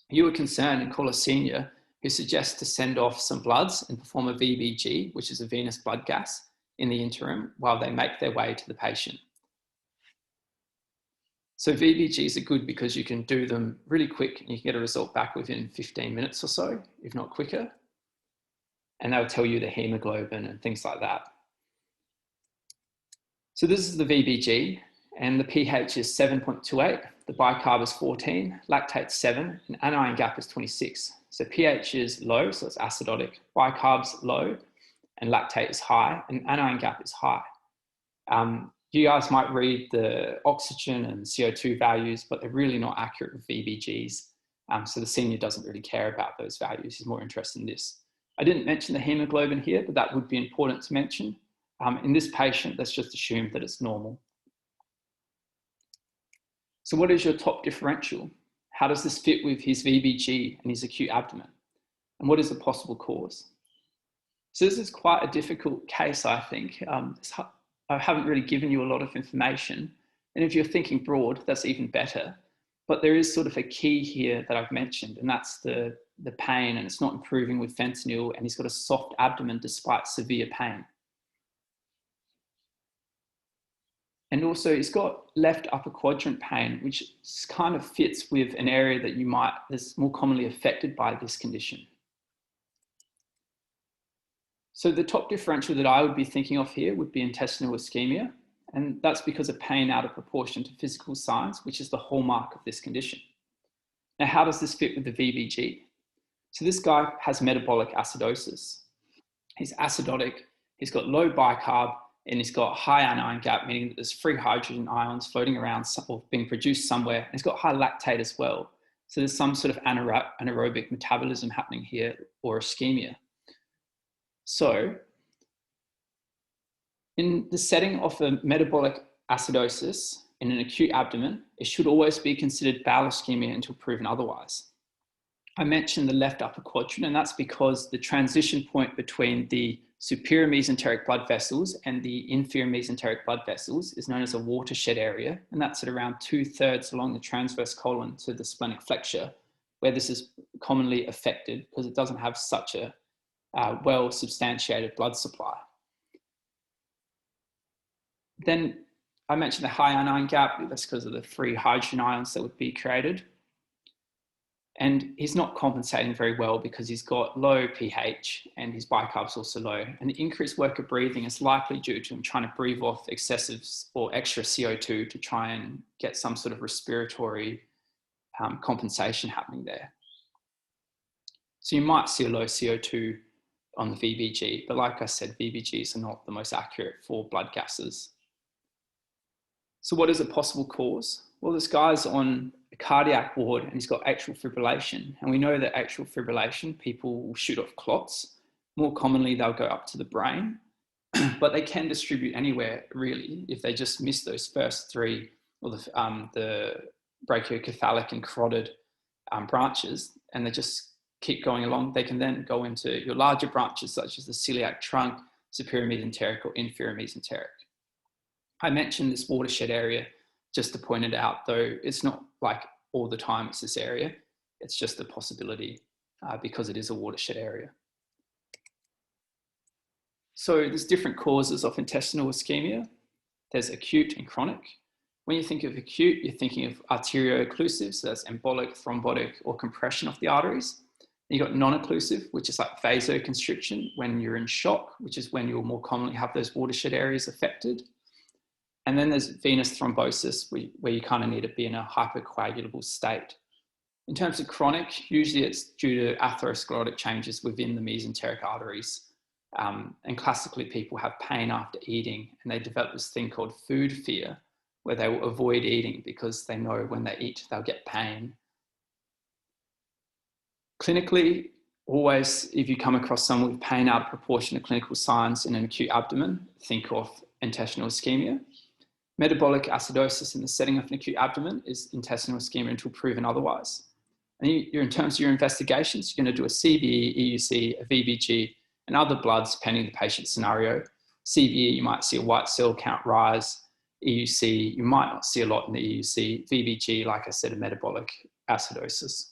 You are concerned and call a senior who suggests to send off some bloods and perform a VBG, which is a venous blood gas, in the interim while they make their way to the patient. So VBGs are good because you can do them really quick and you can get a result back within 15 minutes or so, if not quicker. And they'll tell you the hemoglobin and things like that. So this is the VBG, and the pH is 7.28, the bicarb is 14, lactate 7, and anion gap is 26. So pH is low, so it's acidotic, bicarb's low, and lactate is high, and anion gap is high. You guys might read the oxygen and CO2 values, but they're really not accurate with VBGs. So the senior doesn't really care about those values. He's more interested in this. I didn't mention the hemoglobin here, but that would be important to mention. In this patient, let's just assume that it's normal. So what is your top differential? How does this fit with his VBG and his acute abdomen? And what is the possible cause? So this is quite a difficult case, I think. I haven't really given you a lot of information. And if you're thinking broad, that's even better. But there is sort of a key here that I've mentioned, and that's the pain, and it's not improving with fentanyl, and he's got a soft abdomen despite severe pain. And also he's got left upper quadrant pain, which kind of fits with an area that that's more commonly affected by this condition. So the top differential that I would be thinking of here would be intestinal ischemia. And that's because of pain out of proportion to physical signs, which is the hallmark of this condition. Now, how does this fit with the VBG? So this guy has metabolic acidosis. He's acidotic, he's got low bicarb, and he's got high anion gap, meaning that there's free hydrogen ions floating around or being produced somewhere. And he's got high lactate as well. So there's some sort of anaerobic metabolism happening here, or ischemia. So in the setting of a metabolic acidosis in an acute abdomen, it should always be considered bowel ischemia until proven otherwise. I mentioned the left upper quadrant, and that's because the transition point between the superior mesenteric blood vessels and the inferior mesenteric blood vessels is known as a watershed area, and that's at around 2/3 along the transverse colon to the splenic flexure, where this is commonly affected because it doesn't have such a well substantiated blood supply. Then I mentioned the high anion gap. That's because of the free hydrogen ions that would be created. And he's not compensating very well because he's got low pH and his bicarb's also low. And the increased work of breathing is likely due to him trying to breathe off excessive or extra CO2 to try and get some sort of respiratory compensation happening there. So you might see a low CO2 on the VBG, but like I said, VBGs are not the most accurate for blood gases. So what is a possible cause? Well, this guy's on a cardiac ward and he's got atrial fibrillation. And we know that atrial fibrillation, people will shoot off clots. More commonly, they'll go up to the brain, but they can distribute anywhere really if they just miss those first three, or the brachiocephalic and carotid branches, and they just keep going along. They can then go into your larger branches such as the celiac trunk, superior mesenteric or inferior mesenteric. I mentioned this watershed area just to point it out, though it's not like all the time it's this area. It's just a possibility because it is a watershed area. So there's different causes of intestinal ischemia. There's acute and chronic. When you think of acute, you're thinking of arterio-occlusive, so that's embolic, thrombotic, or compression of the arteries. You've got non-occlusive, which is like vasoconstriction when you're in shock, which is when you'll more commonly have those watershed areas affected. And then there's venous thrombosis, where you kind of need to be in a hypercoagulable state. In terms of chronic, usually it's due to atherosclerotic changes within the mesenteric arteries. And classically, people have pain after eating, and they develop this thing called food fear, where they will avoid eating because they know when they eat, they'll get pain. Clinically, always, if you come across someone with pain out of proportion to clinical signs in an acute abdomen, think of intestinal ischemia. Metabolic acidosis in the setting of an acute abdomen is intestinal ischemia until proven otherwise. And in terms of your investigations, you're going to do a CVE, EUC, a VBG, and other bloods depending on the patient scenario. CVE, you might see a white cell count rise. EUC, you might not see a lot in the EUC. VBG, like I said, a metabolic acidosis.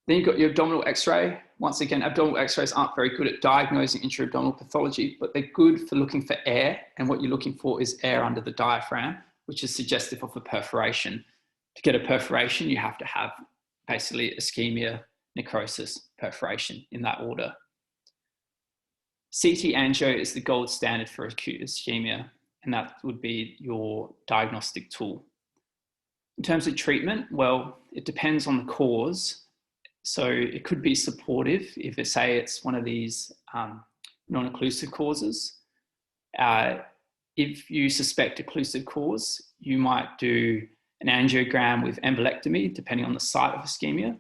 Then you've got your abdominal x-ray. Once again, abdominal x-rays aren't very good at diagnosing intra-abdominal pathology, but they're good for looking for air. And what you're looking for is air under the diaphragm, which is suggestive of a perforation. To get a perforation, you have to have basically ischemia, necrosis, perforation in that order. CT angio is the gold standard for acute ischemia, and that would be your diagnostic tool. In terms of treatment, well, it depends on the cause. So it could be supportive if it say it's one of these non-occlusive causes. If you suspect occlusive cause, you might do an angiogram with embolectomy, depending on the site of ischemia.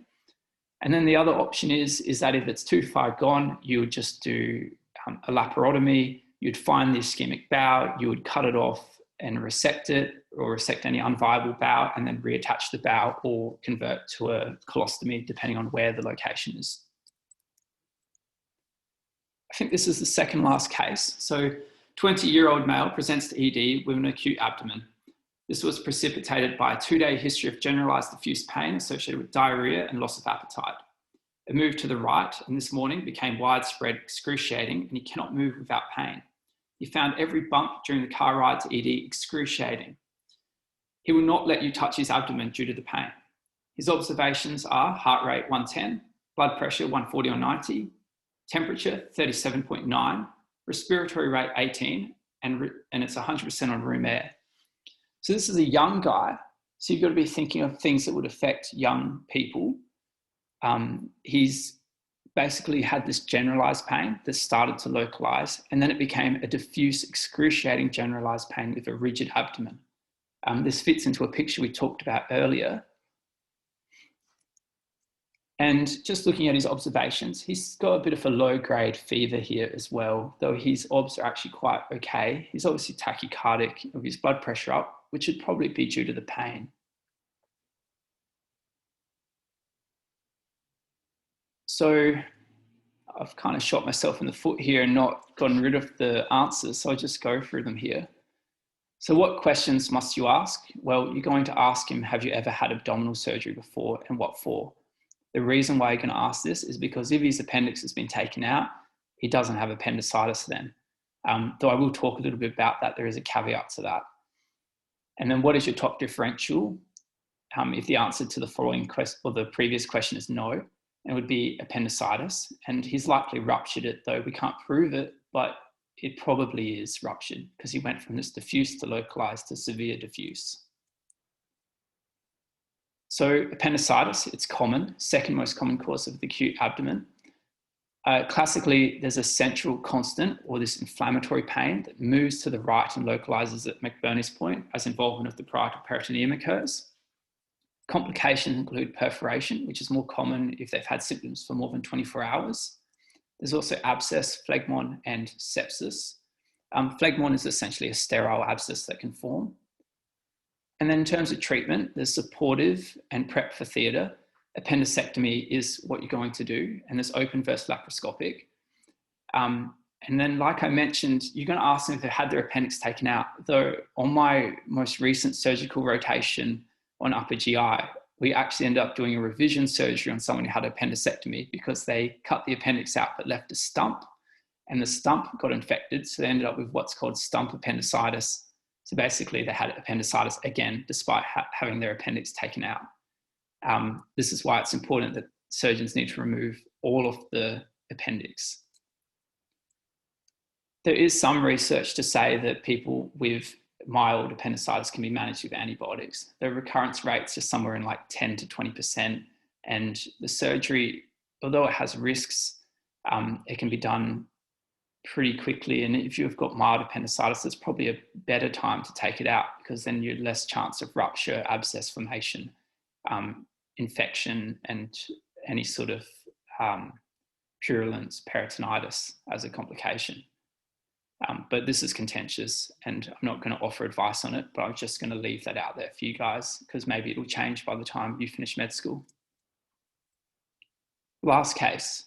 And then the other option is that if it's too far gone, you would just do a laparotomy. You'd find the ischemic bowel, you would cut it off and resect it, or resect any unviable bowel, and then reattach the bowel or convert to a colostomy, depending on where the location is. I think this is the second last case. So 20-year-old male presents to ED with an acute abdomen. This was precipitated by a 2-day history of generalized diffuse pain associated with diarrhea and loss of appetite. It moved to the right, and this morning became widespread, excruciating, and he cannot move without pain. He found every bump during the car ride to ED excruciating. He will not let you touch his abdomen due to the pain. His observations are heart rate 110, blood pressure 140 on 90, temperature 37.9, respiratory rate 18, and it's 100% on room air. So this is a young guy, so you've got to be thinking of things that would affect young people. He's basically had this generalized pain that started to localize, and then it became a diffuse, excruciating generalized pain with a rigid abdomen. This fits into a picture we talked about earlier. And just looking at his observations, he's got a bit of a low-grade fever here as well, though his obs are actually quite okay. He's obviously tachycardic, with his blood pressure up, which would probably be due to the pain. So I've kind of shot myself in the foot here and not gotten rid of the answers, so I'll just go through them here. So what questions must you ask? Well, you're going to ask him, have you ever had abdominal surgery before, and what for? The reason why you're going to ask this is because if his appendix has been taken out, he doesn't have appendicitis then. Though I will talk a little bit about that, there is a caveat to that. And then what is your top differential? If the answer to the following question or the previous question is no, it would be appendicitis, and he's likely ruptured it, though we can't prove it, but it probably is ruptured because he went from this diffuse to localized to severe diffuse. So appendicitis, it's common, second most common cause of the acute abdomen. Classically, there's a central constant or this inflammatory pain that moves to the right and localizes at McBurney's point as involvement of the parietal peritoneum occurs. Complications include perforation, which is more common if they've had symptoms for more than 24 hours. There's also abscess, phlegmon, and sepsis. Phlegmon is essentially a sterile abscess that can form. And then in terms of treatment, there's supportive and prep for theatre. Appendicectomy is what you're going to do, and there's open versus laparoscopic. And then, like I mentioned, you're going to ask them if they had their appendix taken out. Though on my most recent surgical rotation on upper GI, we actually ended up doing a revision surgery on someone who had appendicectomy because they cut the appendix out but left a stump, and the stump got infected. So they ended up with what's called stump appendicitis. So basically they had appendicitis again, despite having their appendix taken out. This is why it's important that surgeons need to remove all of the appendix. There is some research to say that people with mild appendicitis can be managed with antibiotics. The recurrence rates are somewhere in like 10 to 20%, and the surgery, although it has risks, it can be done pretty quickly. And if you've got mild appendicitis, it's probably a better time to take it out because then you're less chance of rupture, abscess formation, infection, and any sort of purulence, peritonitis as a complication. But this is contentious and I'm not going to offer advice on it, but I'm just going to leave that out there for you guys because maybe it'll change by the time you finish med school. Last case.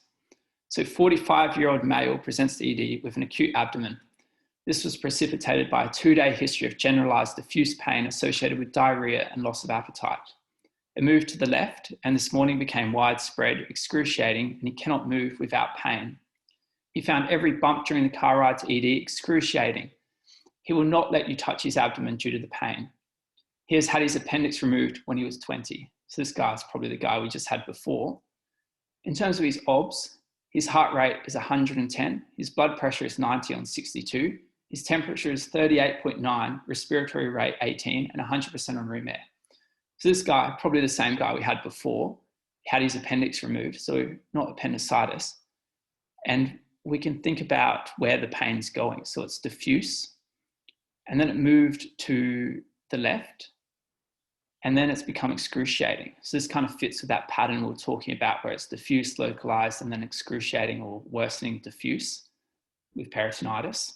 So 45-year-old male presents to ED with an acute abdomen. This was precipitated by a 2-day history of generalized diffuse pain associated with diarrhea and loss of appetite. It moved to the left, and this morning became widespread, excruciating, and he cannot move without pain. He found every bump during the car ride to ED excruciating. He will not let you touch his abdomen due to the pain. He has had his appendix removed when he was 20. So this guy's probably the guy we just had before. In terms of his OBS, his heart rate is 110, his blood pressure is 90 on 62, his temperature is 38.9, respiratory rate 18, and 100% on room air. So this guy, probably the same guy we had before, had his appendix removed, so not appendicitis. And we can think about where the pain's going. So it's diffuse, and then it moved to the left, and then it's become excruciating. So this kind of fits with that pattern we were talking about, where it's diffuse, localized, and then excruciating or worsening diffuse with peritonitis.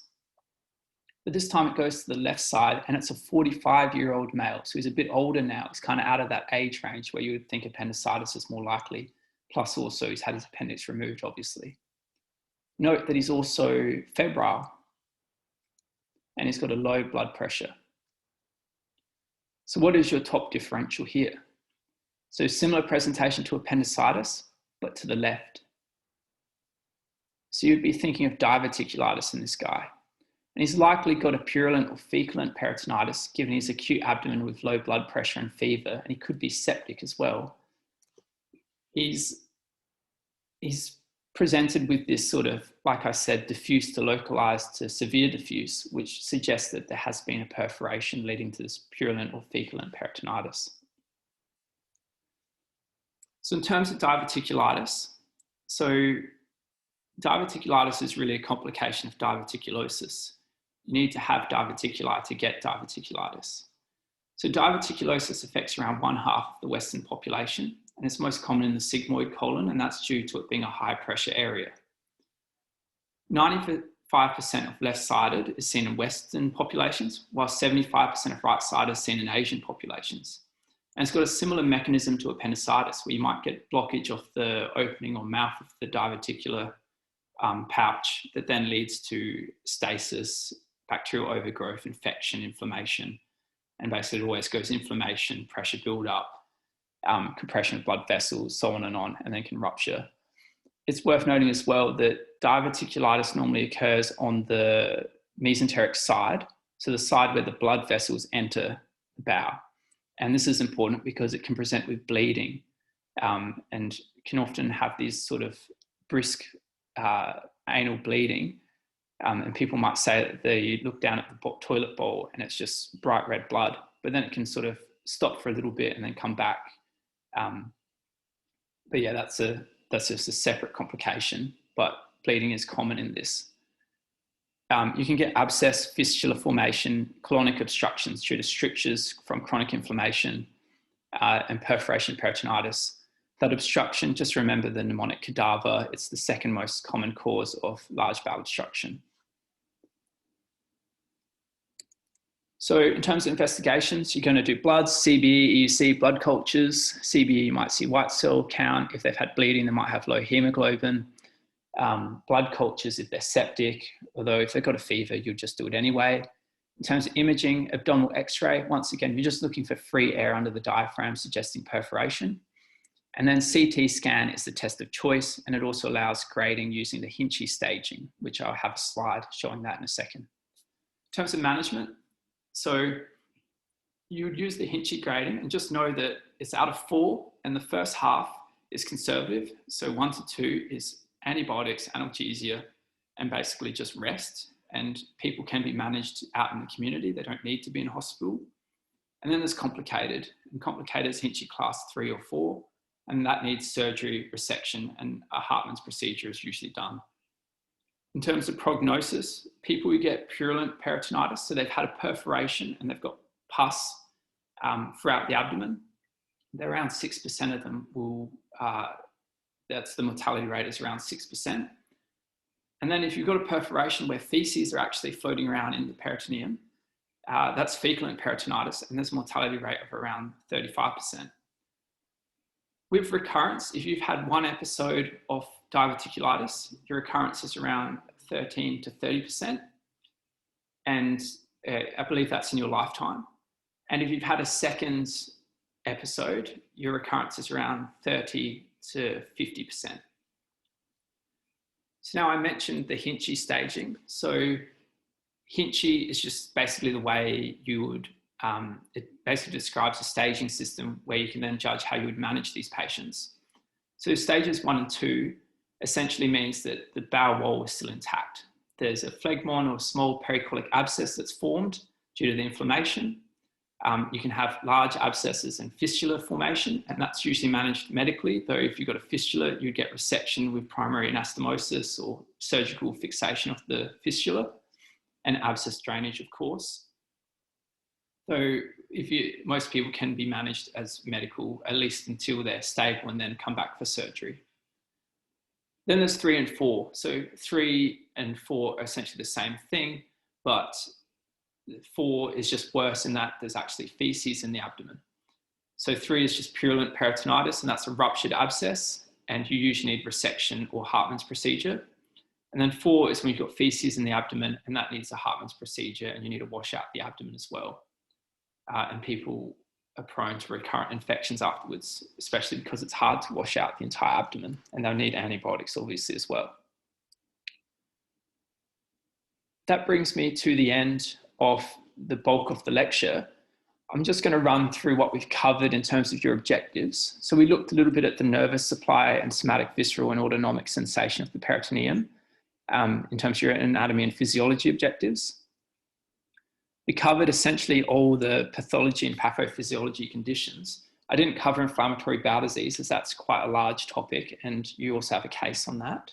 But this time it goes to the left side, and it's a 45-year-old male. So he's a bit older now. He's kind of out of that age range where you would think appendicitis is more likely. Plus also he's had his appendix removed, obviously. Note that he's also febrile, and he's got a low blood pressure. So what is your top differential here? So similar presentation to appendicitis, but to the left. So you'd be thinking of diverticulitis in this guy. And he's likely got a purulent or feculent peritonitis, given his acute abdomen with low blood pressure and fever, and he could be septic as well. He's presented with this sort of, like I said, diffuse to localized to severe diffuse, which suggests that there has been a perforation leading to this purulent or feculent peritonitis. So in terms of diverticulitis, so diverticulitis is really a complication of diverticulosis. You need to have diverticuli to get diverticulitis. So diverticulosis affects around 1/2 of the Western population, and it's most common in the sigmoid colon, and that's due to it being a high pressure area. 95% of left-sided is seen in Western populations, while 75% of right-sided is seen in Asian populations. And it's got a similar mechanism to appendicitis, where you might get blockage of the opening or mouth of the diverticular pouch that then leads to stasis, bacterial overgrowth, infection, inflammation. And basically it always goes inflammation, pressure build-up, compression of blood vessels, so on, and then can rupture. It's worth noting as well that diverticulitis normally occurs on the mesenteric side, so the side where the blood vessels enter the bowel. And this is important because it can present with bleeding and can often have these sort of brisk anal bleeding. And people might say that they look down at the toilet bowl and it's just bright red blood, but then it can sort of stop for a little bit and then come back. But yeah, that's just a separate complication, but bleeding is common in this. You can get abscess, fistula formation, colonic obstructions due to strictures from chronic inflammation and perforation peritonitis. That obstruction, just remember the mnemonic cadaver, it's the second most common cause of large bowel obstruction. So in terms of investigations, you're going to do bloods, CBE, EUC, blood cultures. CBE, you might see white cell count. If they've had bleeding, they might have low hemoglobin. Blood cultures if they're septic, although if they've got a fever, you'll just do it anyway. In terms of imaging, abdominal x-ray, once again, you're just looking for free air under the diaphragm, suggesting perforation. And then CT scan is the test of choice, and it also allows grading using the Hinchey staging, which I'll have a slide showing that in a second. In terms of management, so you would use the Hinchey grading and just know that it's out of 4, and the first half is conservative. So 1 to 2 is antibiotics, analgesia, and basically just rest. And people can be managed out in the community. They don't need to be in hospital. And then there's complicated, and complicated is Hinchey class 3 or 4. And that needs surgery, resection, and a Hartmann's procedure is usually done. In terms of prognosis, people who get purulent peritonitis, so they've had a perforation and they've got pus throughout the abdomen, around 6% of them will, that's the mortality rate is around 6%. And then if you've got a perforation where feces are actually floating around in the peritoneum, that's feculent peritonitis, and there's a mortality rate of around 35%. With recurrence, if you've had 1 episode of diverticulitis, your recurrence is around 13 to 30%. And I believe that's in your lifetime. And if you've had a second episode, your recurrence is around 30 to 50%. So now I mentioned the Hinchy staging. So Hinchy is just basically the way you would, it basically describes a staging system where you can then judge how you would manage these patients. So stages 1 and 2 essentially means that the bowel wall is still intact. There's a phlegmon or a small pericolic abscess that's formed due to the inflammation. You can have large abscesses and fistula formation, and that's usually managed medically, though if you've got a fistula, you'd get resection with primary anastomosis or surgical fixation of the fistula, and abscess drainage, of course. So most people can be managed as medical, at least until they're stable and then come back for surgery. Then there's 3 and 4. So 3 and 4 are essentially the same thing, but 4 is just worse in that there's actually feces in the abdomen. So 3 is just purulent peritonitis, and that's a ruptured abscess, and you usually need resection or Hartmann's procedure. And then 4 is when you've got feces in the abdomen, and that needs a Hartmann's procedure, and you need to wash out the abdomen as well. And people are prone to recurrent infections afterwards, especially because it's hard to wash out the entire abdomen, and they'll need antibiotics obviously as well. That brings me to the end of the bulk of the lecture. I'm just going to run through what we've covered in terms of your objectives. So we looked a little bit at the nervous supply and somatic, visceral and autonomic sensation of the peritoneum in terms of your anatomy and physiology objectives. We covered essentially all the pathology and pathophysiology conditions. I didn't cover inflammatory bowel disease as that's quite a large topic, and you also have a case on that.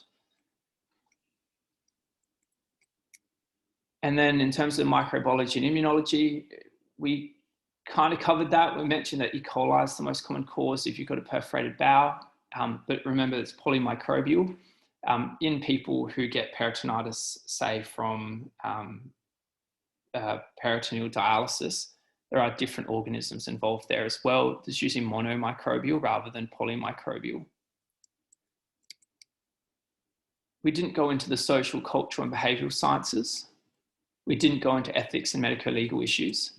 And then in terms of microbiology and immunology, we kind of covered that. We mentioned that E. coli is the most common cause if you've got a perforated bowel, but remember it's polymicrobial. In people who get peritonitis, say from peritoneal dialysis, there are different organisms involved there as well. There's usually monomicrobial rather than polymicrobial. We didn't go into the social, cultural and behavioural sciences. We didn't go into ethics and medico-legal issues.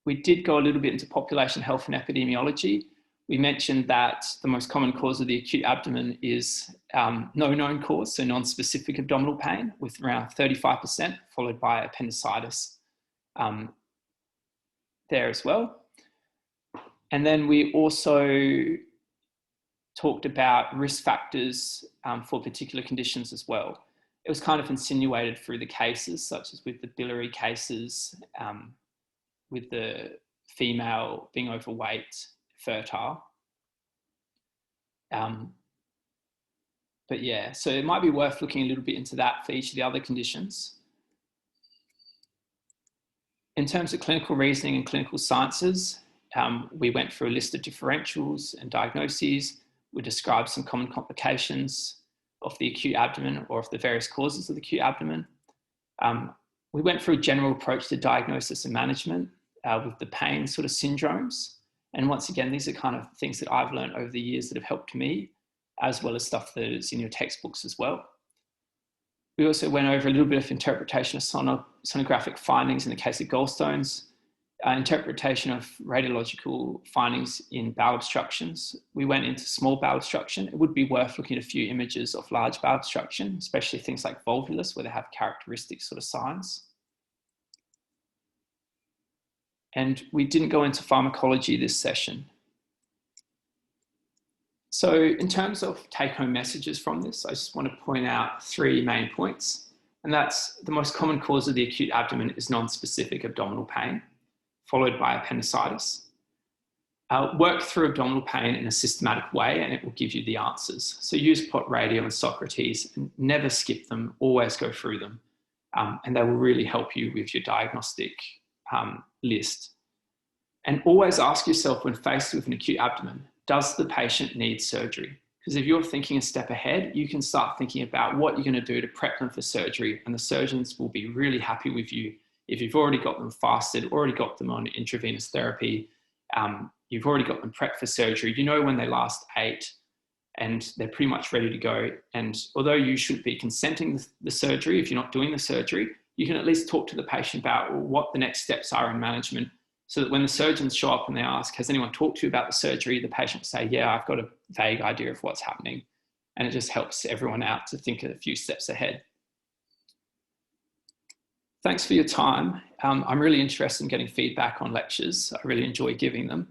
We did go a little bit into population health and epidemiology. We mentioned that the most common cause of the acute abdomen is no known cause, so non-specific abdominal pain with around 35%, followed by appendicitis there as well. And then we also talked about risk factors for particular conditions as well. It was kind of insinuated through the cases, such as with the biliary cases, with the female being overweight, fertile. But yeah, so it might be worth looking a little bit into that for each of the other conditions. In terms of clinical reasoning and clinical sciences, we went through a list of differentials and diagnoses. We described some common complications of the acute abdomen or of the various causes of the acute abdomen. We went through a general approach to diagnosis and management with the pain sort of syndromes. And once again, these are kind of things that I've learned over the years that have helped me, as well as stuff that is in your textbooks as well. We also went over a little bit of interpretation of sonographic findings in the case of gallstones, interpretation of radiological findings in bowel obstructions. We went into small bowel obstruction. It would be worth looking at a few images of large bowel obstruction, especially things like volvulus, where they have characteristic sort of signs. And we didn't go into pharmacology this session. So in terms of take-home messages from this, I just want to point out 3 main points. And that's the most common cause of the acute abdomen is non-specific abdominal pain, followed by appendicitis. Work through abdominal pain in a systematic way and it will give you the answers. So use POT Radio and Socrates and never skip them, always go through them. And they will really help you with your diagnostic list. And always ask yourself when faced with an acute abdomen, does the patient need surgery? Because if you're thinking a step ahead, you can start thinking about what you're going to do to prep them for surgery, and the surgeons will be really happy with you if you've already got them fasted, already got them on intravenous therapy, you've already got them prepped for surgery, you know when they last ate, and they're pretty much ready to go. And although you should be consenting the surgery, if you're not doing the surgery, you can at least talk to the patient about what the next steps are in management so that when the surgeons show up and they ask, has anyone talked to you about the surgery? The patient will say, yeah, I've got a vague idea of what's happening. And it just helps everyone out to think a few steps ahead. Thanks for your time. I'm really interested in getting feedback on lectures. I really enjoy giving them.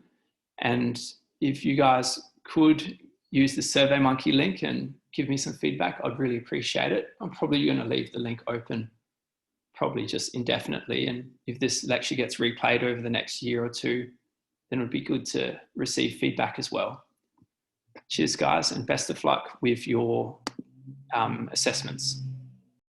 And if you guys could use the SurveyMonkey link and give me some feedback, I'd really appreciate it. I'm probably going to leave the link open, probably just indefinitely. And if this lecture gets replayed over the next year or two, then it would be good to receive feedback as well. Cheers, guys, and best of luck with your assessments.